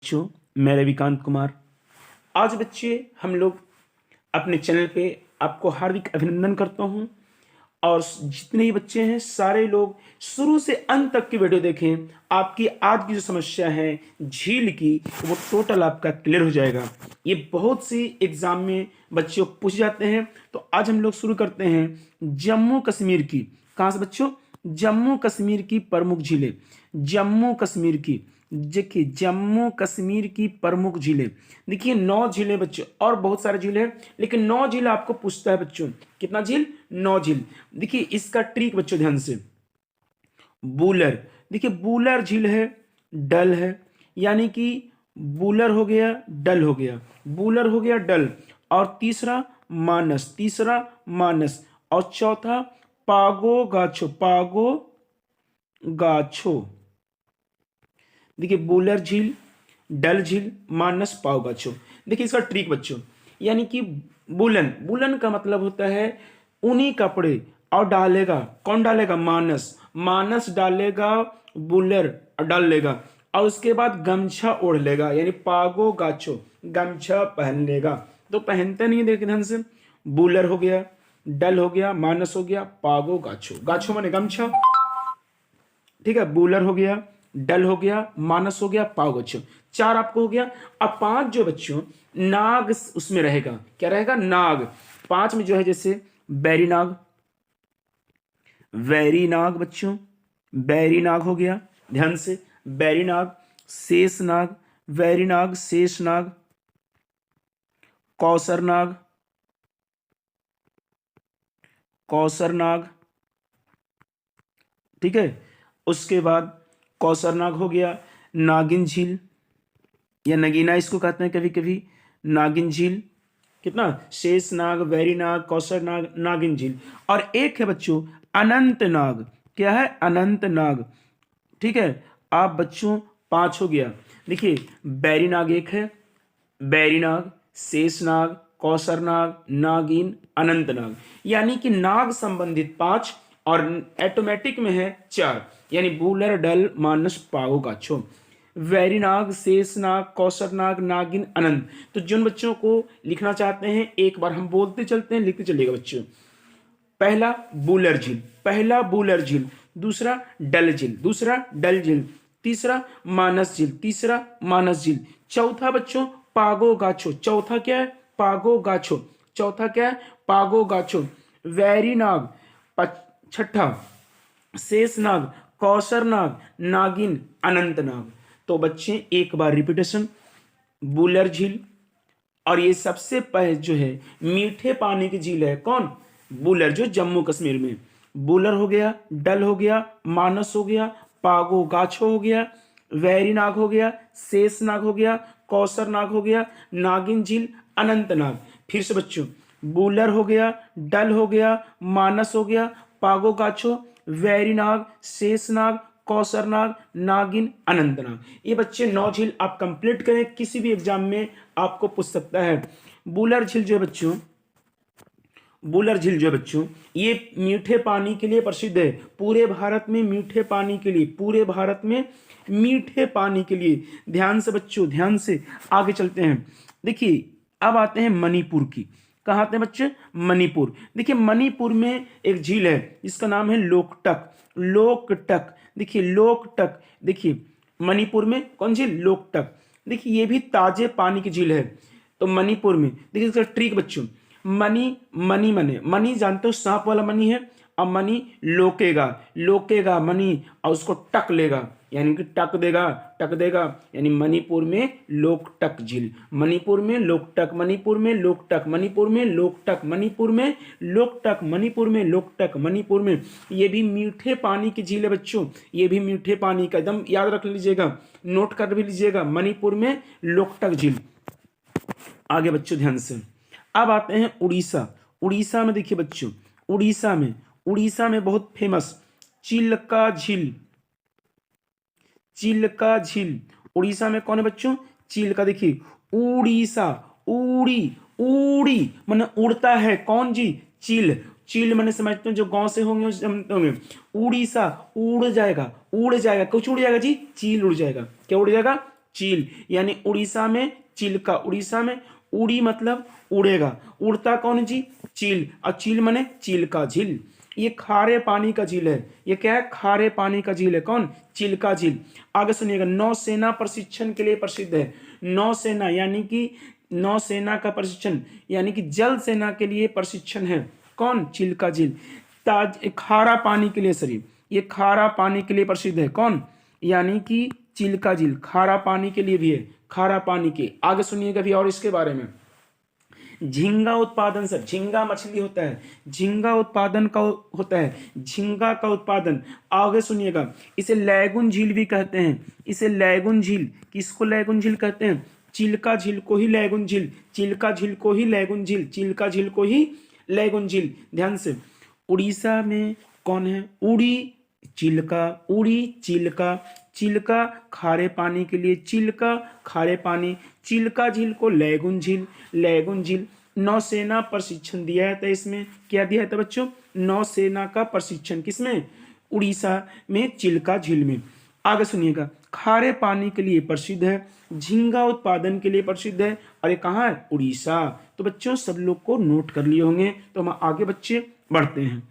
बच्चों, मैं रविकांत कुमार। आज बच्चे हम लोग अपने चैनल पे आपको हार्दिक अभिनंदन करता हूं और जितने ही बच्चे हैं सारे लोग शुरू से अंत तक की वीडियो देखें। आपकी आज की जो समस्या है झील की, वो टोटल आपका क्लियर हो जाएगा। ये बहुत सी एग्जाम में बच्चों पूछ जाते हैं। तो आज हम लोग शुरू करते हैं जम्मू कश्मीर की। कहाँ से बच्चों? जम्मू कश्मीर की प्रमुख झीलें। जम्मू कश्मीर की, देखिए जम्मू कश्मीर की प्रमुख झीलें। देखिए 9 झीलें बच्चों, और बहुत सारे झील है लेकिन 9 झील आपको पूछता है बच्चों। कितना झील? 9 झील। देखिए इसका ट्रिक बच्चों ध्यान से, बूलर। देखिए बूलर झील है, डल है, यानी कि बूलर हो गया, डल हो गया, बूलर हो गया, डल, और तीसरा मानस, तीसरा मानस, और चौथा पागो गाछो, पागो गाछो। देखिए बूलर झील, डल झील, मानस, पावगाछो। देखिए इसका ट्रिक बच्चों, यानी कि बुलन, बुलन का मतलब होता है ऊनी कपड़े, और डालेगा कौन? डालेगा मानस, मानस डालेगा, बुलर डाल लेगा, और उसके बाद गमछा ओढ़ लेगा, यानी पागो गाछो, गमछा पहन लेगा। तो पहनते नहीं, देखिए ध्यान से, बुलर हो गया, डल हो गया, मानस हो गया, पागो गाछो, गाछो माने गमछा, ठीक है। बूलर हो गया, डल हो गया, मानस हो गया, पाव बच्चों, 4 आपको हो गया। अब 5 जो बच्चों नाग उसमें रहेगा, क्या रहेगा? नाग। 5 में जो है जैसे बैरी नाग, वैरी नाग बच्चों, बैरी नाग हो गया, ध्यान से, बैरी नाग, शेष नाग, वैरी नाग, शेष नाग, कौसर नाग, कौसर नाग, ठीक है। उसके बाद कौसर नाग हो गया, नागिन झील या नगीना इसको कहते हैं कभी कभी, नागिन झील। कितना? शेष नाग, वैरी नाग, कौसर नाग, नागिन झील। और एक है बच्चों अनंत नाग। क्या है? अनंत नाग, ठीक है। आप बच्चों 5 हो गया। देखिए बैरी नाग एक है, बैरी नाग, शेष नाग, कौसर नाग, नागिन, अनंत नाग, यानी कि नाग संबंधित 5 और ऑटोमेटिक में है 4, यानी बूलर, डल, मानस, पाओ, गाछो, वैरी नाग, शेष नाग, कौसर नाग, नागिन, अनंत। तो जिन बच्चों को लिखना चाहते हैं एक बार हम बोलते चलते हैं, लिखते चलिएगा बच्चों। पहला बूलर झील, पहला बूलर झील, दूसरा डल झील, दूसरा डल झील, तीसरा मानस झील, तीसरा मानस झील, चौथा बच्चों पागो गाछो, चौथा क्या है? पागो गाछो, चौथा क्या है? पागो गाछो, वैरी नाग, छठा शेष नाग, कौसर नाग, नागिन, अनंत नाग। तो बच्चे एक बार रिपीटेशन, बूलर झील, और ये सबसे पहले जो है मीठे पानी की झील है, कौन? बूलर, जो जम्मू कश्मीर में। बूलर हो गया, डल हो गया, मानस हो गया, पागो गाछो हो गया, वैरी नाग हो गया, शेष नाग हो गया, कौसर नाग हो गया, नागिन झील, अनंत नाग। फिर से बच्चों, बूलर हो गया, डल हो गया, मानस हो गया, पागो गाछो, वैरी नाग, शेष नाग, कौसर नाग, नागिन, अनंत नाग। ये बच्चे 9 झील आप कंप्लीट करें, किसी भी एग्जाम में आपको पूछ सकता है। बूलर झील जो है बच्चों, बूलर झील जो है बच्चों, ये मीठे पानी के लिए प्रसिद्ध है, पूरे भारत में मीठे पानी के लिए, पूरे भारत में मीठे पानी के लिए। ध्यान से बच्चों, ध्यान से आगे चलते हैं। देखिए अब आते हैं मणिपुर की। कहाँ आते हैं बच्चे? मणिपुर। देखिए मणिपुर में एक झील है जिसका नाम है लोकटक, लोकटक। देखिए लोकटक, देखिए मणिपुर में कौन झील? लोकटक। देखिए ये भी ताजे पानी की झील है। तो मणिपुर में देखिए इसका ट्रिक बच्चों, मनी, मनी मने, मनी जानते हो सांप वाला मनी है, अब मनी लोकेगा, लोकेगा मनी, और उसको टक लेगा, यानी कि टक देगा, टक देगा, यानी मणिपुर में लोकटक झील, मणिपुर में लोकटक, मणिपुर में लोकटक, मणिपुर में लोकटक, मणिपुर में लोकटक, मणिपुर में लोकटक, मणिपुर में। ये भी मीठे पानी की झील है बच्चों, ये भी मीठे पानी का, एकदम याद रख लीजिएगा, नोट कर भी लीजिएगा, मणिपुर में लोकटक झील। आगे बच्चों ध्यान से, अब आते हैं उड़ीसा। उड़ीसा में देखिए बच्चों, उड़ीसा में, उड़ीसा में बहुत फेमस चिल्का झील, चिल्का झील। उड़ीसा में कौन है बच्चों? चिल्का। देखिए उड़ीसा, उड़ी, उड़ी माने उड़ता है, कौन जी? चील, चील मैंने समझते हैं जो गांव से होंगे समझते होंगे। उड़ीसा, उड़ जाएगा, उड़ जाएगा, कुछ उड़ जाएगा जी, चील उड़ जाएगा। क्या उड़ जाएगा? चील, यानी उड़ीसा में चिल्का, उड़ीसा में उड़ी मतलब उड़ेगा, उड़ता कौन जी, चील, और चील माने चिल्का झील। ये खारे पानी का झील है, ये क्या है, खारे पानी का झील है, कौन, चिल्का झील। आगे सुनिएगा, नौसेना प्रशिक्षण के लिए प्रसिद्ध है। नौसेना यानी कि नौसेना का प्रशिक्षण यानी कि जल सेना के लिए प्रशिक्षण है, कौन, चिल्का झील। ताज खारा पानी के लिए, सॉरी, ये खारा पानी के लिए प्रसिद्ध है, कौन, यानी कि चिल्का झील खारा पानी के लिए भी है, खारा पानी के। आगे सुनिएगा भी और इसके बारे में। झींगा उत्पादन, सर झींगा मछली होता है, झींगा उत्पादन का होता है, झींगा का उत्पादन। आगे सुनिएगा, इसे लैगून झील भी कहते हैं, इसे लैगून झील, किसको लैगून झील कहते हैं, चिल्का झील को ही लैगून झील, चिल्का झील को ही लैगून झील, चिल्का झील को ही लैगून झील। ध्यान से, उड़ीसा में कौन है, उड़ी चिल्का, उड़ी चिल्का, चिल्का खारे पानी के लिए, चिल्का खारे पानी, चिल्का झील को लैगून झील, लैगून झील। नौसेना प्रशिक्षण दिया है, तो इसमें क्या दिया है था बच्चों, नौसेना का प्रशिक्षण, किसमें, उड़ीसा में चिल्का झील में। आगे सुनिएगा, खारे पानी के लिए प्रसिद्ध है, झींगा उत्पादन के लिए प्रसिद्ध है, और ये कहाँ है, उड़ीसा। तो बच्चों सब लोग को नोट कर लिए होंगे, तो हम आगे बच्चे बढ़ते हैं।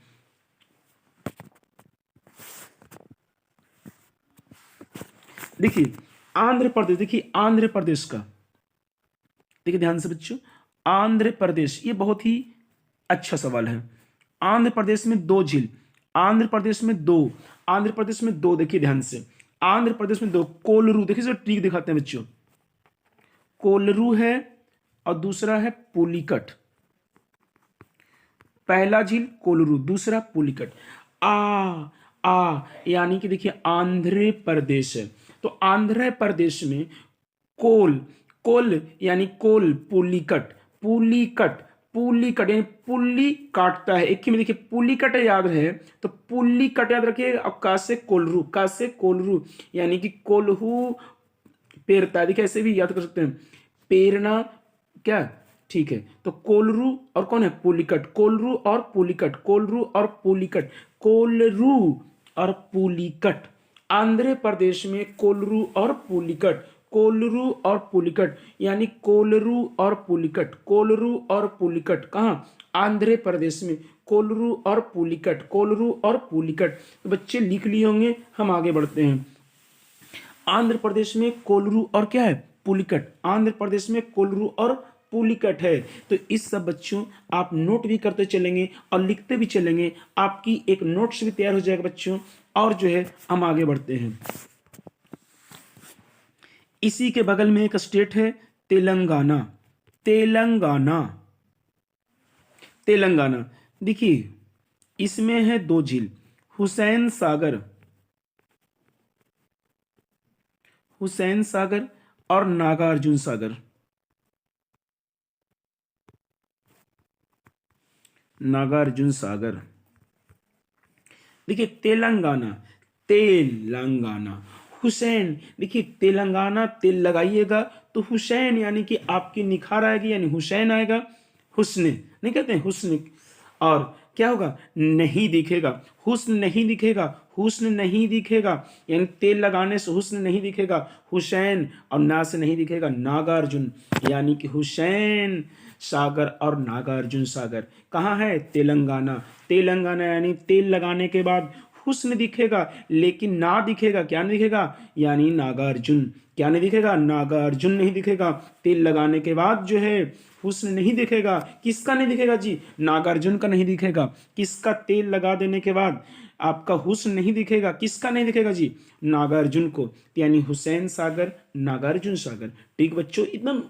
देखिए आंध्र प्रदेश, देखिए आंध्र प्रदेश का, देखिए ध्यान से बच्चों, आंध्र प्रदेश, ये बहुत ही अच्छा सवाल है। आंध्र प्रदेश में दो झील, आंध्र प्रदेश में दो, आंध्र प्रदेश में दो, देखिए ध्यान से, आंध्र प्रदेश में दो, कोलरू, देखिए जो ट्रिक दिखाते हैं बच्चों, कोलरू है और दूसरा है पुलिकट। पहला झील कोलरू, दूसरा पुलिकट। आ यानी कि देखिए आंध्र प्रदेश है, तो आंध्र प्रदेश में कोल, कोल यानी कोल, पुलिकट, पुलिकट, पुलिकट यानी पुल्ली काटता है, एक ही में देखिए पुलिकट याद है, तो पुलिकट याद रखिए। अब का से कोलरू, का से कोलरू यानी कि कोल्हू पेरता है, देखिए ऐसे भी याद कर सकते हैं, पेरना क्या, ठीक है। तो कोलरू और कौन है, पुलिकट, कोलरू और पुलिकट, कोलरू और पुलिकट, कोलरू और पुलिकट। आंध्र प्रदेश में कोलरू और पुलिकट, कोलरू और पुलिकट, यानी कोलरू और पुलिकट, कोलरू और पुलिकट, कहाँ, आंध्र प्रदेश में कोलरू और पुलिकट, कोलरू और पुलिकट। तो बच्चे लिख लिए होंगे, हम आगे बढ़ते हैं। आंध्र प्रदेश में कोलरू और क्या है, पुलिकट, आंध्र प्रदेश में कोलरू और पुलिकट है। तो इस सब बच्चों आप नोट भी करते चलेंगे और लिखते भी चलेंगे, आपकी एक नोट्स भी तैयार हो जाएगा बच्चों। और जो है हम आगे बढ़ते हैं, इसी के बगल में एक स्टेट है तेलंगाना, तेलंगाना, तेलंगाना। देखिए इसमें है दो झील, हुसैन सागर, हुसैन सागर और नागार्जुन सागर, नागार्जुन सागर। देखिए तेलंगाना, तेलंगाना, हुसैन, देखिए तेलंगाना तेल लगाइएगा तो हुसैन यानी कि आपकी निखार आएगी, यानी हुसैन आएगा, हुस्न नहीं कहते हैं, हुस्न। और क्या होगा, नहीं दिखेगा, हुस्न नहीं दिखेगा, हुस्न नहीं दिखेगा, यानी तेल लगाने से हुस्न नहीं दिखेगा, हुसैन, और ना से नहीं दिखेगा, नागार्जुन, यानी कि हुसैन सागर और नागार्जुन सागर कहाँ है, तेलंगाना। तेलंगाना यानी तेल लगाने के बाद हुस्न दिखेगा, लेकिन ना दिखेगा, क्या नहीं दिखेगा, यानी नागार्जुन, क्या नहीं दिखेगा, नागार्जुन नहीं दिखेगा। तेल लगाने के बाद जो है हुस्न नहीं दिखेगा, किसका नहीं दिखेगा जी, नागार्जुन का नहीं दिखेगा। किसका, तेल लगा देने के बाद आपका हुस्न नहीं दिखेगा, किसका नहीं दिखेगा जी, नागार्जुन को, यानी हुसैन सागर, नागार्जुन सागर। ठीक बच्चों, एकदम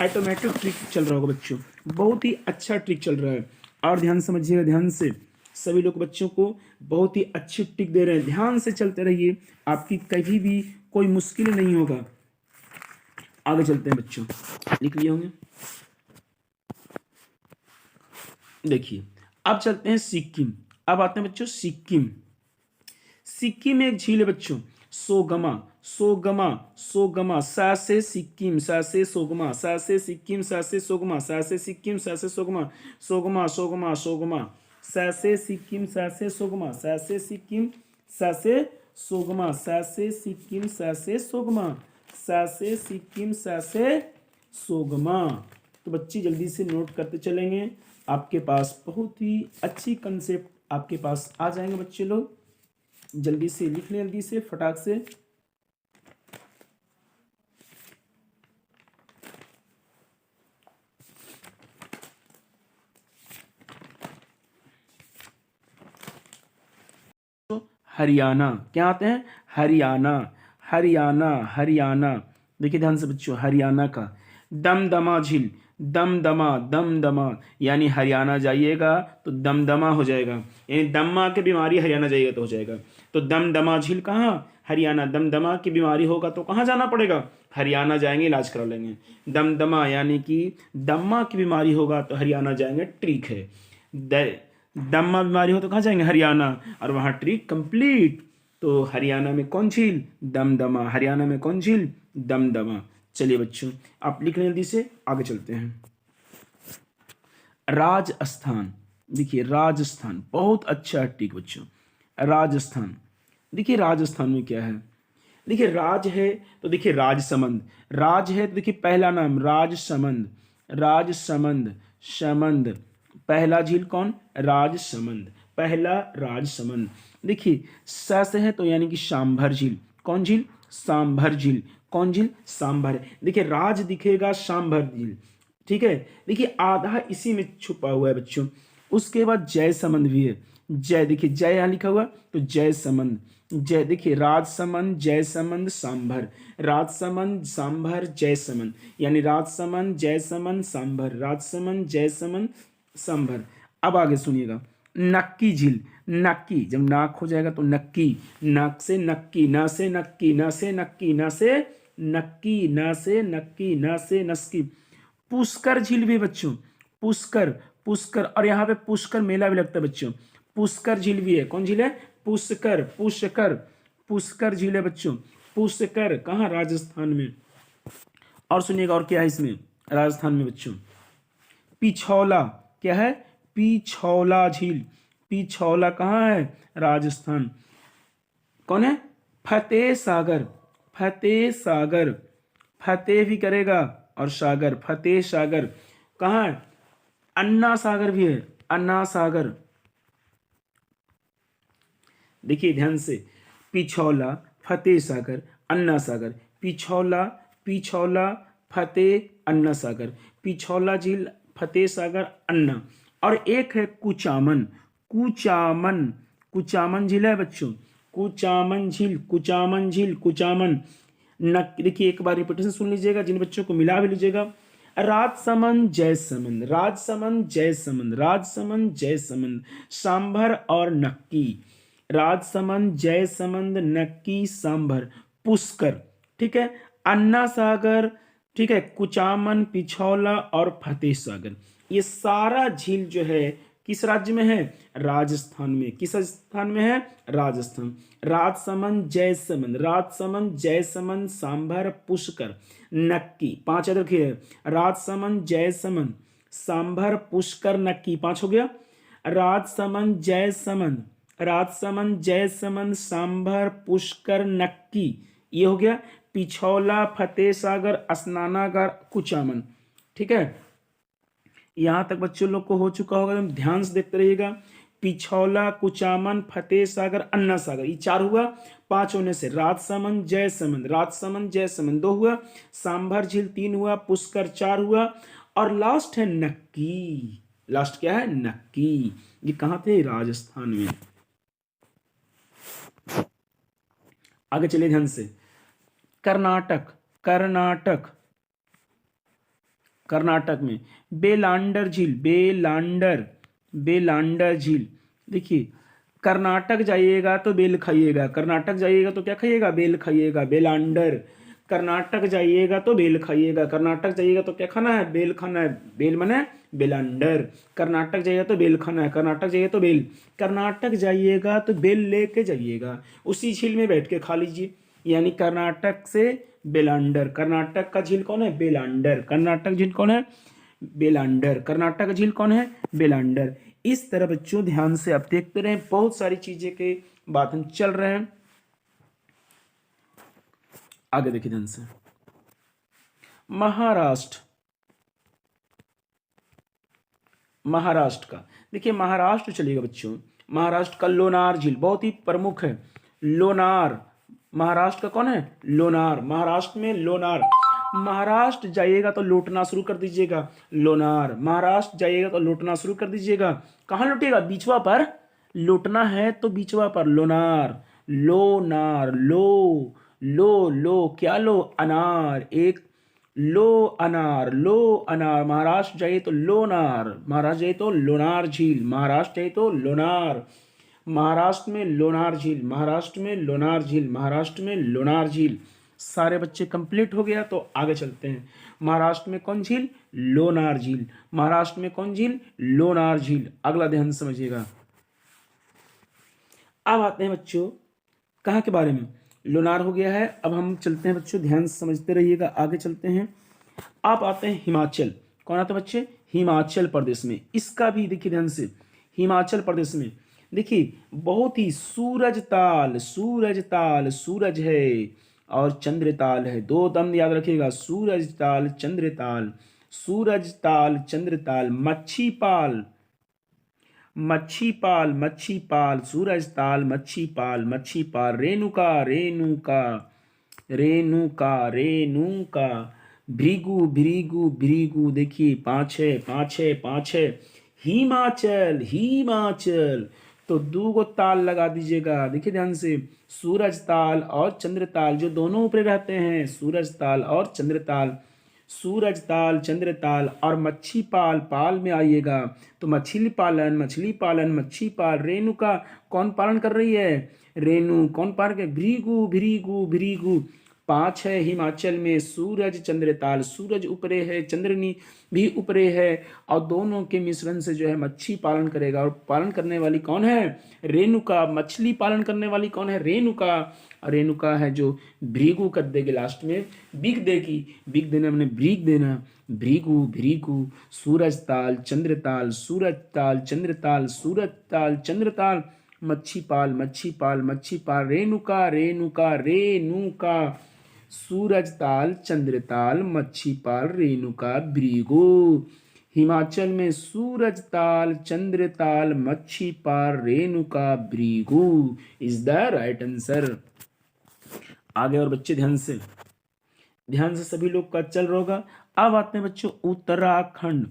ऑटोमेटिक ट्रिक चल रहा होगा बच्चों, बहुत ही अच्छा ट्रिक चल रहा है। और ध्यान समझिएगा, ध्यान से, सभी लोग बच्चों को बहुत ही अच्छी ट्रिक दे रहे हैं, ध्यान से चलते रहिए, आपकी कभी भी कोई मुश्किल नहीं होगा। आगे चलते हैं बच्चों, लिख लिए होंगे। देखिए अब चलते हैं सिक्किम, अब आते हैं बच्चों सिक्किम। सिक्किम में एक झील है बच्चों, सोगमा, सोगमा, सोगमा, सा से सिक्किम, सा से सोगमा, सा से सिक्किम, सा से सोगमा, सा से सिक्किम, सा से सोगमा, सोगमा, सोगमा, सोगमा, सा से सिक्किम, सा से सोगमा, सा से सिक्किम, सा से सोगमा, सा से सिक्किम, सा से सोगमा, सा से सिक्किम, सा से सोगमा। तो बच्चे जल्दी से नोट करते चलेंगे, आपके पास बहुत ही अच्छी कंसेप्ट आपके पास आ जाएंगे बच्चे लोग। जल्दी से लिख लें, जल्दी से फटाक से। हरियाणा, क्या आते हैं? हरियाणा, हरियाणा, हरियाणा। देखिए ध्यान से बच्चों, हरियाणा का दमदमा झील, दमदमा, दमदमा, यानी हरियाणा जाइएगा तो दमदमा हो जाएगा, यानी दम्मा की बीमारी हरियाणा जाइएगा तो हो जाएगा। तो दमदमा झील कहाँ? हरियाणा। दमदमा की बीमारी होगा तो कहाँ जाना पड़ेगा? हरियाणा जाएंगे, इलाज करा लेंगे। दमदमा यानी कि दम्मा की बीमारी होगा तो हरियाणा जाएंगे, ठीक है। दम्मा बीमारी हो तो कहाँ जाएंगे? हरियाणा, और वहाँ ट्रिक कंप्लीट। तो हरियाणा में कौन झील? दमदमा। हरियाणा में कौन झील? दमदमा। चलिए बच्चों, आप लिख लें, जल्दी से आगे चलते हैं। राजस्थान, देखिए राजस्थान बहुत अच्छा है, ठीक बच्चों। राजस्थान, देखिए राजस्थान में क्या है? देखिए राज है तो देखिए राजसमंद, राज है तो देखिए पहला नाम राजसमंद, राजसमंद, समंद, पहला झील कौन? राजसमंद, पहला राजसमंद। देखिए स है तो यानी कि सांभर झील, कौन झील? सांभर झील, कौन झील? सांभर। देखिए राज दिखेगा, सांभर झील, ठीक है। देखिए आधा इसी में छुपा हुआ है बच्चों। उसके बाद जय समंद भी है, जय, देखिए जय यहाँ लिखा हुआ तो जय समंद, जय, देखिए राजसमंद, जयसमंद, सांभर, राजसमंद, सांभर, जयसमंद, यानी राजसमंद, जयसमंद, सांभर, राजसमंद, जयसमंद, सांभर। अब आगे सुनिएगा, नक्की झील, नक्की, जब नाक हो जाएगा तो नक्की, नाक से नक्की, ना से नक्की, ना से नक्की, ना से नक्की, ना से नक्की, ना से नस्की। पुष्कर झील भी बच्चों, पुष्कर, पुष्कर, और यहाँ पे पुष्कर मेला भी लगता है बच्चों। पुष्कर झील भी है, कौन झील है? पुष्कर, पुष्कर, पुष्कर झील है बच्चों। पुष्कर कहाँ? राजस्थान में। और सुनिएगा और क्या है इसमें राजस्थान में बच्चों? पिछौला, क्या है? पिछौला झील, पिछौला कहाँ है? राजस्थान। कौन है? फतेह सागर, फतेह सागर, फतेह भी करेगा और सागर, फतेह सागर कहाँ है? अन्ना सागर भी है, अन्ना सागर। देखिए ध्यान से, पिछौला, फतेह सागर, अन्ना सागर, पिछौला, पिछौला, फतेह, अन्ना सागर, पिछौला झील, फतेह सागर, अन्ना। और एक है कुचामन, कुचामन, कुचामन झील है बच्चों, कुचामन झील, कुचामन झील, कुचामन। देखिए एक बार रिपीटेशन सुन लीजिएगा, जिन बच्चों को मिला भी लीजिएगा। राजसमंद, जयसमंद, राजसमंद, जयसमंद, राजसमंद, जयसमंद, सांभर और नक्की, राजसमंद, जयसमंद, नक्की, सांभर, पुष्कर, ठीक है, अन्ना सागर, ठीक है, कुचामन, पिछौला और फतेह सागर। ये सारा झील जो है किस राज्य में है? राजस्थान में। किस स्थान में है? राजस्थान। राजसमंद, जयसमंद, राजसमंद, जयसमंद, सांभर, पुष्कर, नक्की, पांच याद रखिए, राजसमंद, जयसमंद, सांभर, पुष्कर, नक्की, पांच हो गया। राजसमंद, जयसमंद, राजसमंद, जयसमंद, सांभर, पुष्कर, नक्की, ये हो गया। पिछौला, फतेह सागर, स्नानागार, कुचामन, ठीक है। यहां तक बच्चों लोग को हो चुका होगा, ध्यान से देखते रहिएगा। पिछौला, कुचामन, फतेह सागर, अन्ना सागर, ये चार हुआ। पांच होने से राजसमंद, जयसमंद, राजसमंद, जयसमंद दो हुआ, सांभर झील तीन हुआ, पुष्कर चार हुआ, और लास्ट है नक्की। लास्ट क्या है? नक्की। ये कहां थे? राजस्थान में। आगे चलिए ध्यान से, कर्नाटक, कर्नाटक, कर्नाटक में बेलांडर झील, बेलांडर, बेलांडर झील। देखिए कर्नाटक जाइएगा तो बेल खाइएगा, कर्नाटक जाइएगा तो क्या खाइएगा? बेल खाइएगा, बेलांडर। कर्नाटक जाइएगा तो बेल खाइएगा, कर्नाटक जाइएगा तो क्या खाना है? बेल खाना है, बेल माने बेलांडर। कर्नाटक जाइएगा तो बेल खाना है, कर्नाटक जाइएगा तो बेल, कर्नाटक जाइएगा तो बेल लेके जाइएगा, उसी झील में बैठ के खा लीजिए। यानी कर्नाटक से बेलांडर, कर्नाटक का झील कौन है? बेलांडर। कर्नाटक झील कौन है? बेलांडर। कर्नाटक का झील कौन है? बेलांडर। इस तरह बच्चों ध्यान से आप देखते रहे, बहुत सारी चीजें के बात हम चल रहे हैं। आगे देखिए ध्यान से, महाराष्ट्र, महाराष्ट्र का देखिए महाराष्ट्र चलेगा बच्चों। महाराष्ट्र का लोनार झील बहुत ही प्रमुख है। लोनार, महाराष्ट्र का कौन है? लोनार। महाराष्ट्र में लोनार। महाराष्ट्र जाइएगा तो लौटना शुरू कर दीजिएगा, लोनार। महाराष्ट्र जाइएगा तो लौटना शुरू कर दीजिएगा। कहाँ लौटिएगा? बीचवा पर लौटना है तो बीचवा पर, लोनार। लोनार, लो क्या लो? अनार। एक लो अनार, लो अनार। महाराष्ट्र जाइए तो लोनार, महाराष्ट्र जाइए तो लोनार झील, महाराष्ट्र जाइए तो लोनार। महाराष्ट्र में लोनार झील, महाराष्ट्र में लोनार झील, महाराष्ट्र में लोनार झील। सारे बच्चे कंप्लीट हो गया तो आगे चलते हैं। महाराष्ट्र में कौन झील? लोनार झील। महाराष्ट्र में कौन झील? लोनार झील। अगला ध्यान समझिएगा। अब आते हैं बच्चों कहाँ के बारे में? लोनार हो गया है। अब हम चलते हैं बच्चों, ध्यान से समझते रहिएगा, आगे चलते हैं। आप आते हैं हिमाचल। कौन आता है बच्चे? हिमाचल प्रदेश में। इसका भी देखिए ध्यान से, हिमाचल प्रदेश में देखिए बहुत ही सूरज ताल, सूरज ताल, सूरज है और चंद्र ताल है। दो दम याद रखिएगा, सूरज ताल चंद्र ताल, सूरज ताल चंद्र ताल। मच्छी पाल, मच्छी पाल, मच्छी पाल, सूरज ताल, मच्छी पाल, मच्छी पाल। रेणुका, रेणुका, रेणुका, रेणुका। भृगु, भृगु, भृगु। देखिए पाँच है, पाँच है, पाँच है। हिमाचल, हिमाचल। तो दो गो ताल लगा दीजिएगा, देखिए ध्यान से। सूरज ताल और चंद्र ताल जो दोनों ऊपर रहते हैं, सूरज ताल और चंद्र ताल, सूरज ताल चंद्र ताल। और मच्छी पाल, पाल में आइएगा तो मछली पालन, मछली पालन, मच्छी पाल। रेणुका कौन पालन कर रही है? रेणु। कौन पालन कर? भृगु, भृगु, भृगु। पांच है हिमाचल में, सूरज चंद्र ताल। सूरज ऊपरे है, चंद्रनी भी ऊपरे है और दोनों के मिश्रण से जो है मच्छी पालन करेगा। और पालन करने वाली कौन है? रेणुका। मछली पालन करने वाली कौन है? रेणुका। रेणुका है जो भृगु कर देगी लास्ट में, बिग देगी। बिग देना हमने ब्रीक देना। भृगु, भृगु। सूरज ताल चंद्र ताल, सूरज ताल चंद्र ताल, सूरज ताल चंद्र ताल। मच्छी पाल, मच्छी पाल, मच्छी पाल। रेणुका, रेणुका, रेणुका। सूरज ताल चंद्र ताल, मच्छी पाल, रेणुका, भृगु। हिमाचल में सूरज ताल Chandra Tal, Machhi Pal, Renuka, Bhrigu is the right answer. आगे और बच्चे ध्यान से, ध्यान से सभी लोग का चल रहा होगा। अब आते हैं बच्चों उत्तराखंड।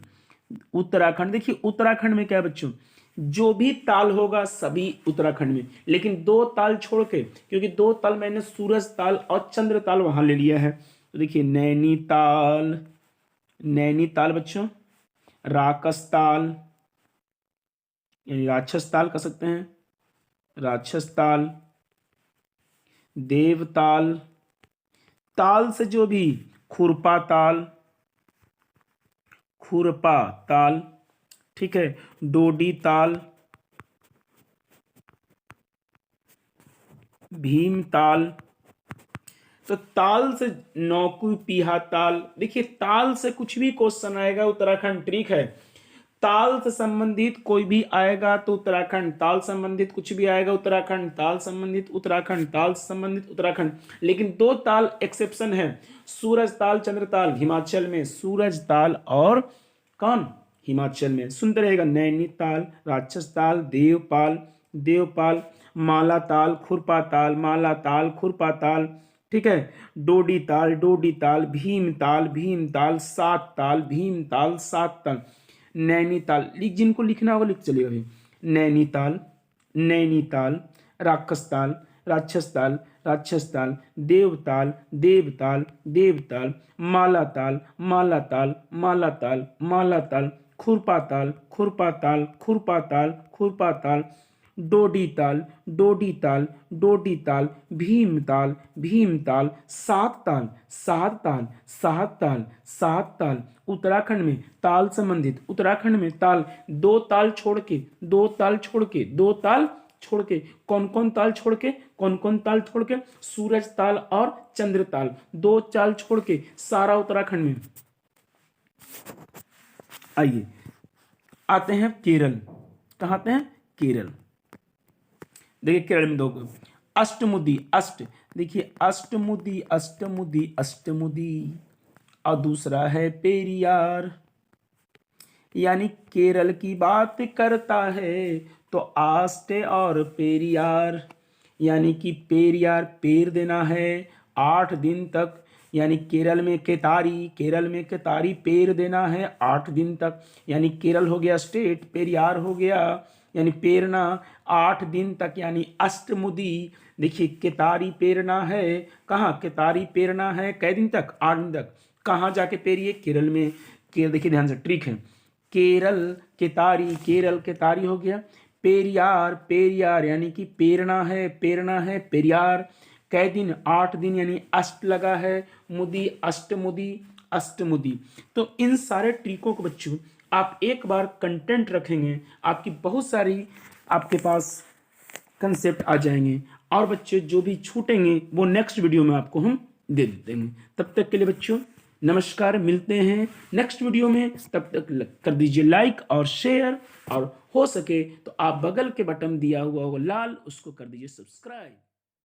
उत्तराखंड देखिए उत्तराखंड में क्या है बच्चों? जो भी ताल होगा सभी उत्तराखंड में, लेकिन दो ताल छोड़ के, क्योंकि दो ताल मैंने सूरज ताल और चंद्र ताल वहां ले लिया है। तो देखिए नैनीताल, नैनीताल बच्चों, राकस ताल यानी राक्षस ताल कह सकते हैं, राक्षस ताल, देवताल। ताल से जो भी खुरपा ताल, खुरपा ताल, ठीक है, डोडी ताल, भीम ताल। तो ताल से नौकू पीहा ताल। देखिए ताल से कुछ भी क्वेश्चन आएगा उत्तराखंड ट्रिक है। ताल से संबंधित कोई भी आएगा तो उत्तराखंड, ताल संबंधित कुछ भी आएगा उत्तराखंड, ताल संबंधित उत्तराखंड, ताल संबंधित उत्तराखंड। लेकिन दो ताल एक्सेप्शन है, सूरज ताल चंद्र ताल हिमाचल में, सूरज ताल और कौन? हिमाचल में। सुनते रहेगा, नैनीताल, राक्षस ताल, देवपाल, देवपाल, माला ताल, खुरपा ताल, माला ताल, खुरपा ताल, ठीक है, डोडी ताल, डोडी ताल, भीम ताल, भीम ताल, सात ताल, भीम ताल, सात ताल। नैनीताल, जिनको लिखना होगा लिख चलिएगा भाई। नैनीताल, नैनीताल, राक्षस ताल, राक्षस ताल, राक्षस ताल, देवताल, देवताल, देवताल, माला ताल, माला ताल, माला ताल, माला ताल, खुरपा ताल, खुरपा ताल, खुरपा ताल, खुरपा ताल, डोडी ताल, डोडी ताल, डोडी ताल, भीम ताल, भीम ताल, सात ताल, सात ताल, सात ताल, सात ताल। उत्तराखंड में ताल संबंधित, उत्तराखंड में ताल, दो ताल छोड़ के, दो ताल छोड़ के, दो ताल छोड़ के, कौन कौन ताल छोड़ के, कौन कौन ताल छोड़ के? सूरज ताल और चंद्र ताल, दो ताल छोड़ के सारा उत्तराखंड में। आइए आते हैं केरल। कहाँ आते हैं? केरल। देखिए केरल में दो अष्टमुदी, अष्ट देखिए अष्टमुदी, अष्टमुदी, अष्टमुदी, और दूसरा है पेरियार। यानी केरल की बात करता है तो आस्टे और पेरियार। यानी कि पेरियार पेर देना है 8 दिन तक। यानी केरल में केतारी पेर देना है 8 दिन तक। यानी केरल हो गया स्टेट, पेरियार हो गया यानी पेरना 8 दिन तक, यानी अष्टमुदी। देखिए केतारी पेरना है, कहाँ केतारी पेरना है कै दिन तक, 8 दिन तक। कहाँ जाके पेरिए, केरल में। केरल देखिए ध्यान से ट्रिक है, केरल केतारी हो गया। पेरियार यानी कि पेरना है पेरियार कै दिन, 8 दिन, यानी अष्ट लगा है, मुदी अष्टमुदी। तो इन सारे ट्रिकों को बच्चों आप एक बार कंटेंट रखेंगे, आपकी बहुत सारी आपके पास कंसेप्ट आ जाएंगे। और बच्चे जो भी छूटेंगे वो नेक्स्ट वीडियो में आपको हम दे देंगे। तब तक के लिए बच्चों नमस्कार, मिलते हैं नेक्स्ट वीडियो में। तब तक कर दीजिए लाइक और शेयर, और हो सके तो आप बगल के बटन दिया हुआ होगा लाल, उसको कर दीजिए सब्सक्राइब।